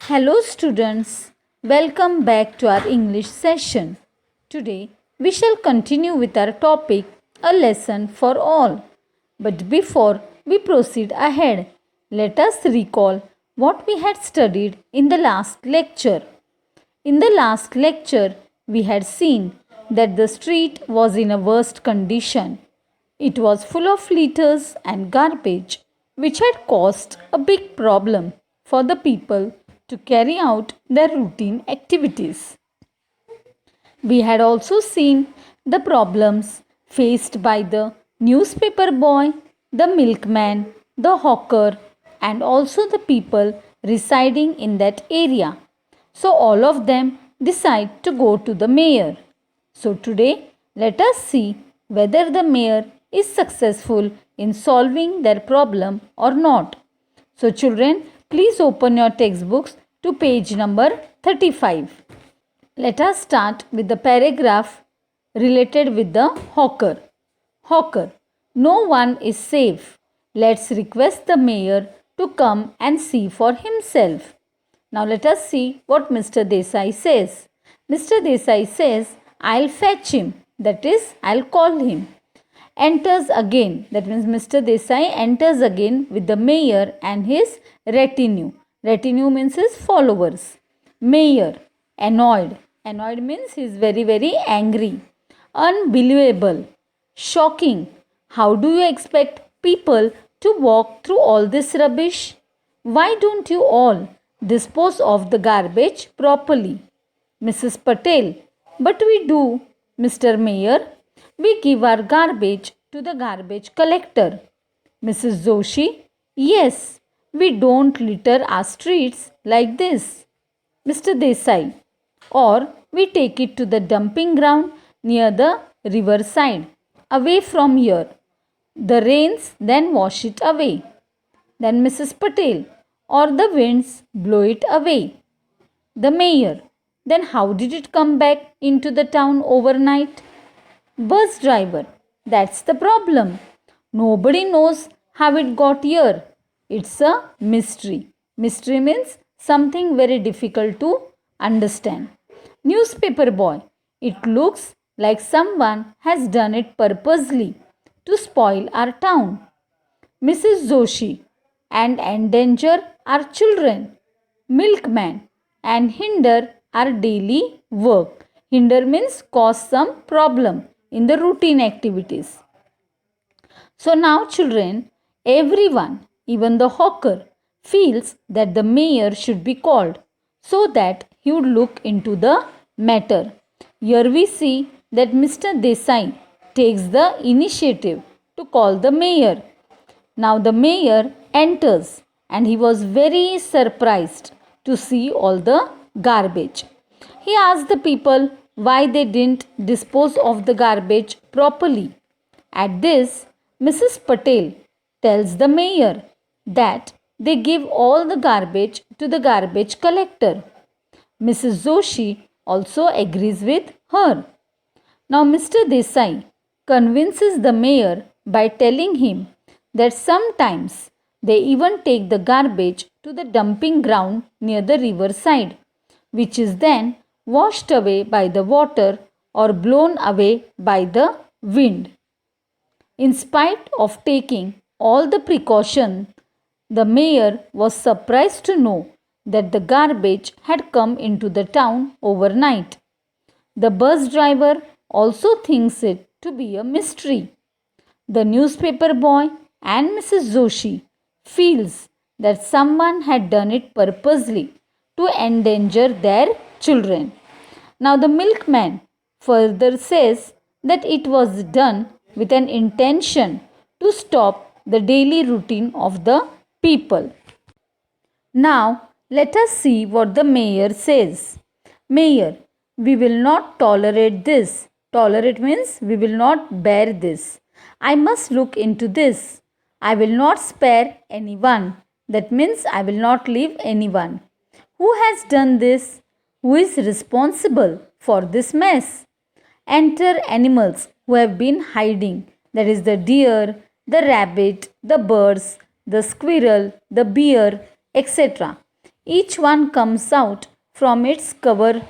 Hello students, welcome back to our English session. Today we shall continue with our topic, a lesson for all. But before we proceed ahead, let us recall what we had studied in the last lecture. In the last lecture, we had seen that the street was in a worst condition. It was full of litters and garbage, which had caused a big problem for the people to carry out their routine activities. We had also seen the problems faced by the newspaper boy, the milkman, the hawker, and also the people residing in that area. So, all of them decide to go to the mayor. So, today let us see whether the mayor is successful in solving their problem or not. So, children, please open your textbooks to page number 35. Let us start with the paragraph related with the hawker. Hawker, no one is safe. Let's request the mayor to come and see for himself. Now let us see what Mr. Desai says. Mr. Desai says, I'll fetch him. That is, I'll call him. Enters again. That means Mr. Desai enters again with the mayor and his retinue. Retinue means his followers. Mayor, annoyed. Annoyed means he is very angry. Unbelievable. Shocking. How do you expect people to walk through all this rubbish? Why don't you all dispose of the garbage properly? Mrs. Patel, but we do, Mr. Mayor. We give our garbage to the garbage collector. Mrs. Joshi, yes, we don't litter our streets like this. Mr. Desai, or we take it to the dumping ground near the riverside, away from here. The rains then wash it away. Then Mrs. Patel, or the winds blow it away. The mayor, then how did it come back into the town overnight? Bus driver, that's the problem. Nobody knows how it got here. It's a mystery. Mystery means something very difficult to understand. Newspaper boy, it looks like someone has done it purposely to spoil our town. Mrs. Joshi, and endanger our children. Milkman, and hinder our daily work. Hinder means cause some problem in the routine activities. So now children, everyone, even the hawker, feels that the mayor should be called so that he would look into the matter. Here we see that Mr. Desai takes the initiative to call the mayor. Now the mayor enters and he was very surprised to see all the garbage. He asked the people why they didn't dispose of the garbage properly. At this, Mrs. Patel tells the mayor that they give all the garbage to the garbage collector. Mrs. Joshi also agrees with her. Now Mr. Desai convinces the mayor by telling him that sometimes they even take the garbage to the dumping ground near the riverside, which is then washed away by the water or blown away by the wind. In spite of taking all the precaution, the mayor was surprised to know that the garbage had come into the town overnight. The bus driver also thinks it to be a mystery. The newspaper boy and Mrs. Joshi feels that someone had done it purposely to endanger their children. Now the milkman further says that it was done with an intention to stop the daily routine of the people. Now let us see what the mayor says. Mayor, we will not tolerate this. Tolerate means we will not bear this. I must look into this. I will not spare anyone. That means I will not leave anyone. Who has done this? Who is responsible for this mess? Enter animals who have been hiding. That is the deer, the rabbit, the birds, the squirrel, the bear, etc. Each one comes out from its cover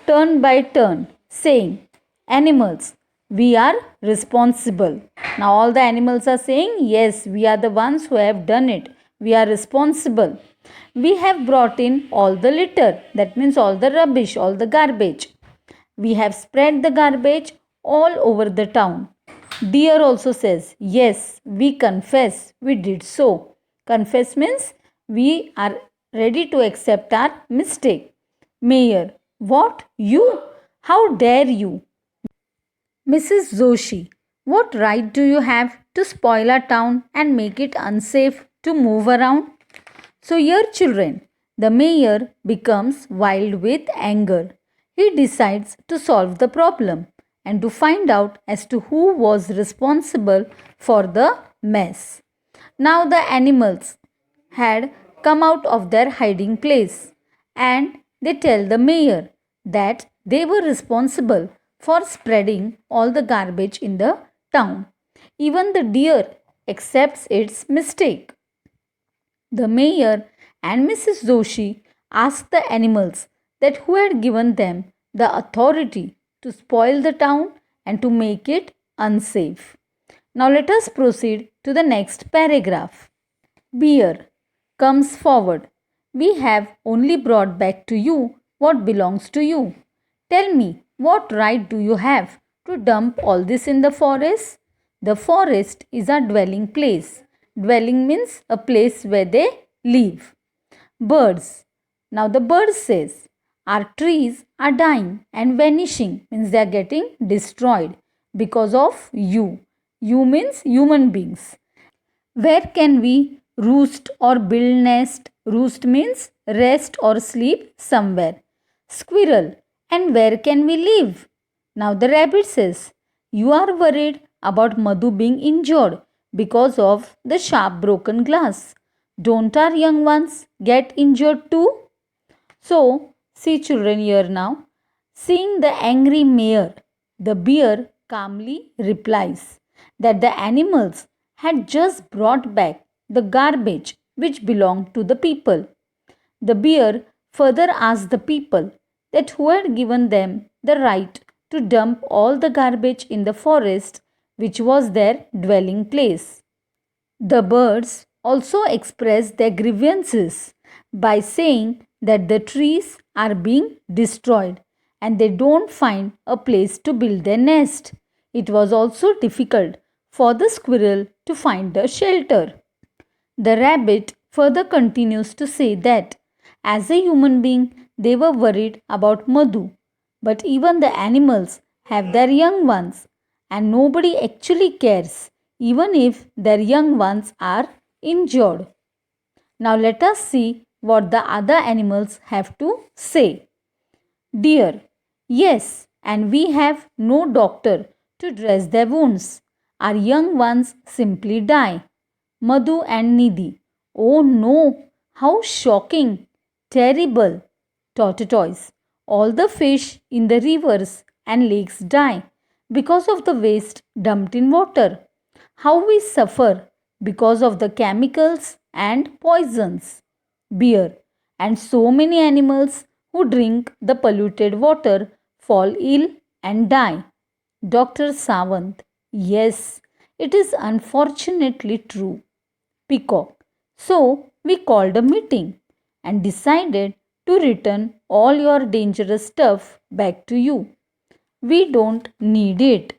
turn by turn, saying, Animals, we are responsible. Now, all the animals are saying, Yes, we are the ones who have done it. We are responsible. We have brought in all the litter, that means all the rubbish, all the garbage. We have spread the garbage all over the town. Deer also says, Yes, we confess we did so. Confess means we are ready to accept our mistake. Mayor, what? You? How dare you? Mrs. Joshi, what right do you have to spoil our town and make it unsafe to move around? So, here, children, the mayor becomes wild with anger. He decides to solve the problem and to find out as to who was responsible for the mess. Now, the animals had come out of their hiding place and they tell the mayor that they were responsible for spreading all the garbage in the town. Even the deer accepts its mistake. The mayor and Mrs. Joshi asked the animals that who had given them the authority to spoil the town and to make it unsafe. Now let us proceed to the next paragraph. Bear comes forward. We have only brought back to you what belongs to you. Tell me, what right do you have to dump all this in the forest? The forest is our dwelling place. Dwelling means a place where they live. Birds. Now the bird says, our trees are dying and vanishing, means they are getting destroyed because of you. You means human beings. Where can we roost or build nest? Roost means rest or sleep somewhere. Squirrel. And where can we live? Now the rabbit says, you are worried about Madhu being injured because of the sharp broken glass. Don't our young ones get injured too? So, see children here now. Seeing the angry mayor, the bear calmly replies that the animals had just brought back the garbage which belonged to the people. The bear further asked the people that who had given them the right to dump all the garbage in the forest which was their dwelling place. The birds also express their grievances by saying that the trees are being destroyed and they don't find a place to build their nest. It was also difficult for the squirrel to find a shelter. The rabbit further continues to say that as a human being, they were worried about Madhu, but even the animals have their young ones, and nobody actually cares, even if their young ones are injured. Now let us see what the other animals have to say. Dear, yes, and we have no doctor to dress their wounds. Our young ones simply die. Madhu and Nidhi. Oh no, how shocking, terrible. Tortoise. All the fish in the rivers and lakes die because of the waste dumped in water. How we suffer because of the chemicals and poisons. Beer. And so many animals who drink the polluted water fall ill and die. Dr. Sawant. Yes, it is unfortunately true. Peacock. So we called a meeting and decided to return all your dangerous stuff back to you. We don't need it.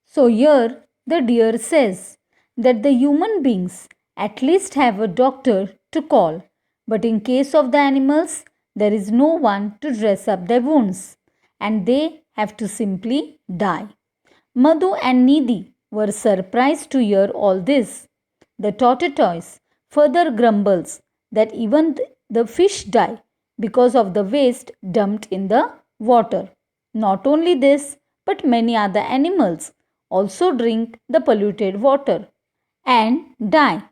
So here the deer says that the human beings at least have a doctor to call, but in case of the animals, there is no one to dress up their wounds and they have to simply die. Madhu and Nidhi were surprised to hear all this. The tortoise further grumbles that even the fish die because of the waste dumped in the water. Not only this, but many other animals also drink the polluted water and die.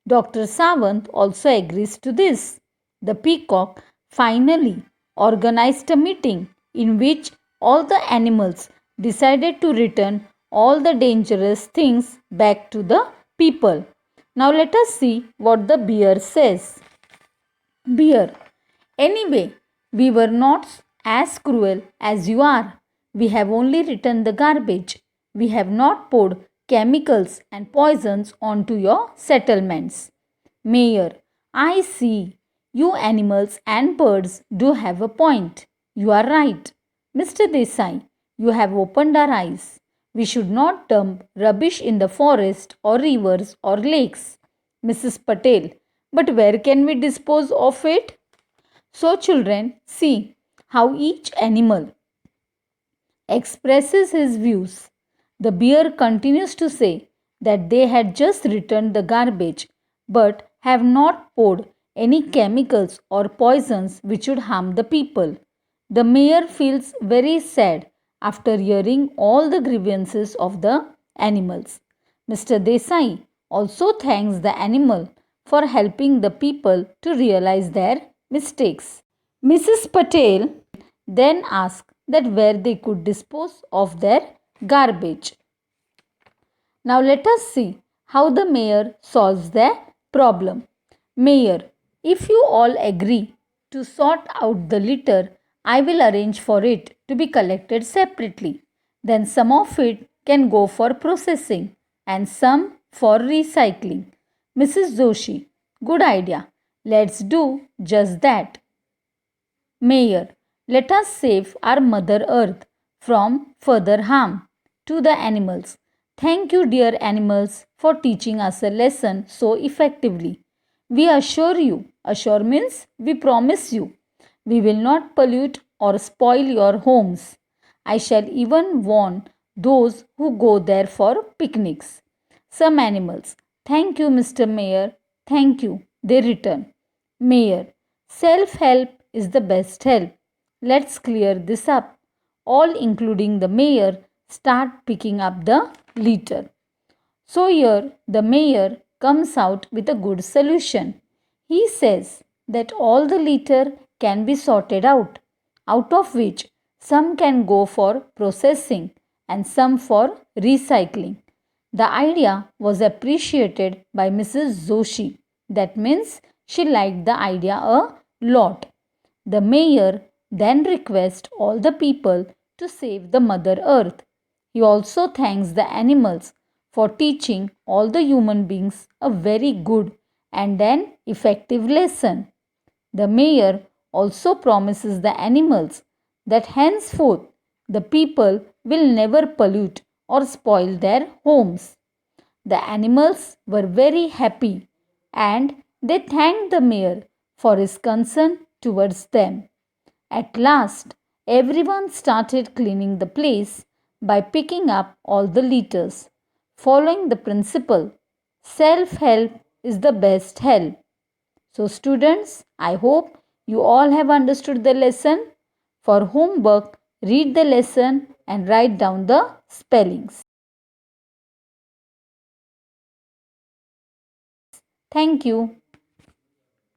Dr. Sawant also agrees to this. The peacock finally organized a meeting in which all the animals decided to return all the dangerous things back to the people. Now let us see what the bear says. Bear. Anyway, we were not as cruel as you are. We have only returned the garbage. We have not poured chemicals and poisons onto your settlements. Mayor, I see. You animals and birds do have a point. You are right. Mr. Desai, you have opened our eyes. We should not dump rubbish in the forest or rivers or lakes. Mrs. Patel, but where can we dispose of it? So, children, see how each animal expresses his views. The bear continues to say that they had just returned the garbage but have not poured any chemicals or poisons which would harm the people. The mayor feels very sad after hearing all the grievances of the animals. Mr. Desai also thanks the animal for helping the people to realize their mistakes. Mrs. Patel then asked that where they could dispose of their garbage. Now let us see how the mayor solves the problem. Mayor, if you all agree to sort out the litter, I will arrange for it to be collected separately. Then some of it can go for processing and some for recycling. Mrs. Joshi, good idea. Let's do just that. Mayor, let us save our Mother Earth from further harm to the animals. Thank you, dear animals, for teaching us a lesson so effectively. We assure means we promise you, we will not pollute or spoil your homes. I shall even warn those who go there for picnics. Some animals, thank you, Mr. Mayor, thank you, they return. Mayor, self help is the best help. Let's clear this up. All, including the mayor, start picking up the litter. So, here the mayor comes out with a good solution. He says that all the litter can be sorted out of which some can go for processing and some for recycling. The idea was appreciated by Mrs. Joshi. That means she liked the idea a lot. The mayor then requests all the people to save the Mother Earth. He also thanks the animals for teaching all the human beings a very good and an effective lesson. The mayor also promises the animals that henceforth the people will never pollute or spoil their homes. The animals were very happy and they thanked the mayor for his concern towards them. At last, everyone started cleaning the place by picking up all the litters, following the principle self help is the best help. So, students, I hope you all have understood the lesson. For homework, read the lesson and write down the spellings. Thank you.